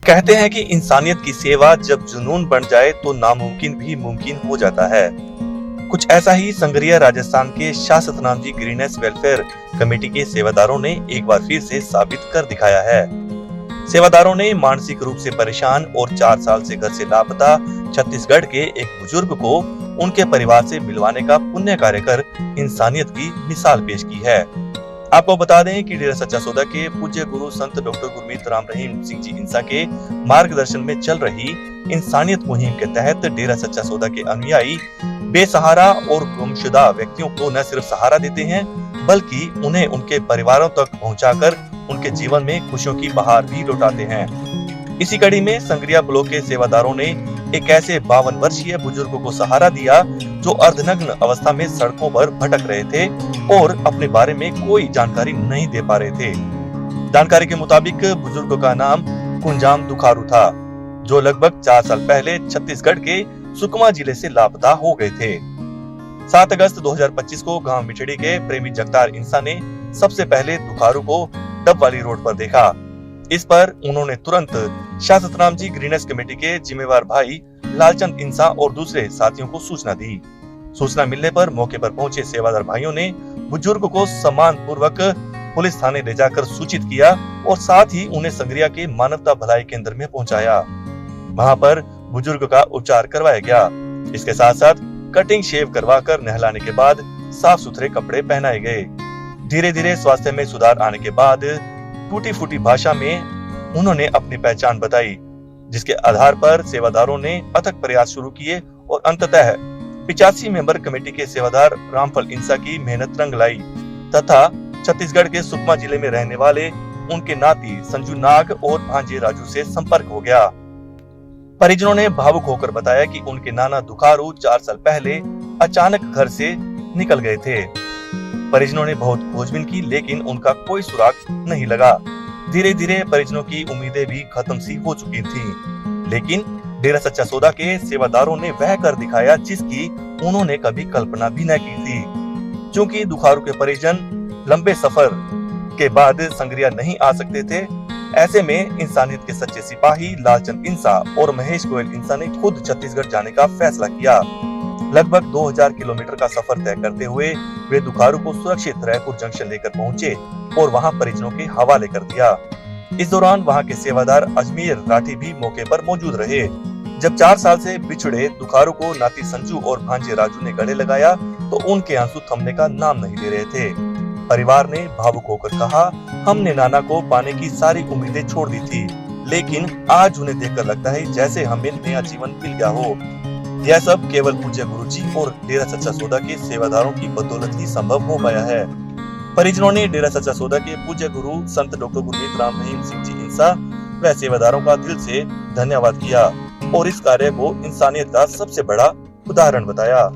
कहते हैं कि इंसानियत की सेवा जब जुनून बन जाए तो नामुमकिन भी मुमकिन हो जाता है। कुछ ऐसा ही संगरिया राजस्थान के Shah Satnam ji greenish welfare committee के सेवादारों ने एक बार फिर से साबित कर दिखाया है। सेवादारों ने मानसिक रूप से परेशान और 4 साल से घर से लापता छत्तीसगढ़ के एक बुजुर्ग को उनके परिवार से मिलवाने का पुण्य कार्य कर इंसानियत की मिसाल पेश की है। आपको बता दें कि डेरा सच्चा सौदा के पूज्य गुरु संत डॉक्टर गुरमीत राम रहीम सिंह जी इंसा के मार्गदर्शन में चल रही इंसानियत मुहिम के तहत डेरा सच्चा सौदा के अनुयायी बेसहारा और गुमशुदा व्यक्तियों को न सिर्फ सहारा देते हैं बल्कि उन्हें उनके परिवारों तक पहुंचाकर उनके जीवन में खुशियों की बहार भी लौटाते हैं। इसी कड़ी में संगरिया ब्लॉक के सेवादारों ने एक ऐसे 52 वर्षीय बुजुर्ग को सहारा दिया जो अर्धनग्न अवस्था में सड़कों पर भटक रहे थे और अपने बारे में कोई जानकारी नहीं दे पा रहे थे। जानकारी के मुताबिक बुजुर्ग का नाम कुंजाम दुखारू था, जो लगभग 4 साल पहले छत्तीसगढ़ के सुकमा जिले से लापता हो गए थे। 7 अगस्त 2025 को गांव मिठड़ी के प्रेमी जगतार इंसा ने सबसे पहले दुखारू को डब वाली रोड पर देखा। इस पर उन्होंने तुरंत शाह सतनाम जी ग्रीनेस कमेटी के जिम्मेवार भाई लालचंद इंसा और दूसरे साथियों को सूचना दी। सूचना मिलने पर मौके पर पहुंचे सेवादार भाइयों ने बुजुर्ग को सम्मान पूर्वक पुलिस थाने ले जाकर सूचित किया और साथ ही उन्हें संगरिया के मानवता भलाई केंद्र में पहुंचाया। वहां पर बुजुर्ग का उपचार करवाया गया। इसके साथ साथ कटिंग शेव करवाकर नहलाने के बाद साफ सुथरे कपड़े पहनाए गए। धीरे धीरे स्वास्थ्य में सुधार आने के बाद टूटी फूटी भाषा में उन्होंने अपनी पहचान बताई, जिसके आधार पर सेवादारों ने अथक प्रयास शुरू किए और अंततः 85 मेंबर कमेटी के सेवादार रामफल इंसा की मेहनत रंग लाई तथा छत्तीसगढ़ के सुकमा जिले में रहने वाले उनके नाती संजू नाग और भांजे राजू से संपर्क हो गया। परिजनों ने भावुक होकर बताया कि उनके नाना दुखारू 4 साल पहले अचानक घर से निकल गए थे। परिजनों ने बहुत खोजबीन की लेकिन उनका कोई सुराग नहीं लगा। धीरे धीरे परिजनों की उम्मीदें भी खत्म सी हो चुकी थीं। लेकिन डेरा सच्चा सौदा के सेवादारों ने वह कर दिखाया जिसकी उन्होंने कभी कल्पना भी न की थी। क्योंकि दुखारू के परिजन लंबे सफर के बाद संगरिया नहीं आ सकते थे, ऐसे में इंसानियत के सच्चे सिपाही लालचंद इंसा और महेश गोयल इंसा ने खुद छत्तीसगढ़ जाने का फैसला किया। लगभग 2000 किलोमीटर का सफर तय करते हुए वे दुखारू को सुरक्षित रायपुर जंक्शन लेकर पहुंचे और वहां परिजनों के हवाले कर दिया। इस दौरान वहां के सेवादार अजमेर राठी भी मौके पर मौजूद रहे। जब 4 साल से बिछड़े दुखारू को नाती संजू और भांजे राजू ने गले लगाया तो उनके आंसू थमने का नाम नहीं ले रहे थे। परिवार ने भावुक होकर कहा, हमने नाना को पाने की सारी उम्मीदें छोड़ दी थी, लेकिन आज उन्हें देखकर लगता है जैसे हमें नया जीवन मिल गया हो। यह सब केवल पूज्य गुरुजी और डेरा सच्चा सौदा के सेवादारों की बदौलत ही संभव हो पाया है। परिजनों ने डेरा सच्चा सौदा के पूज्य गुरु संत डॉक्टर गुरमीत राम रहीम सिंह जी इंसा व सेवादारों का दिल से धन्यवाद किया और इस कार्य को इंसानियत का सबसे बड़ा उदाहरण बताया।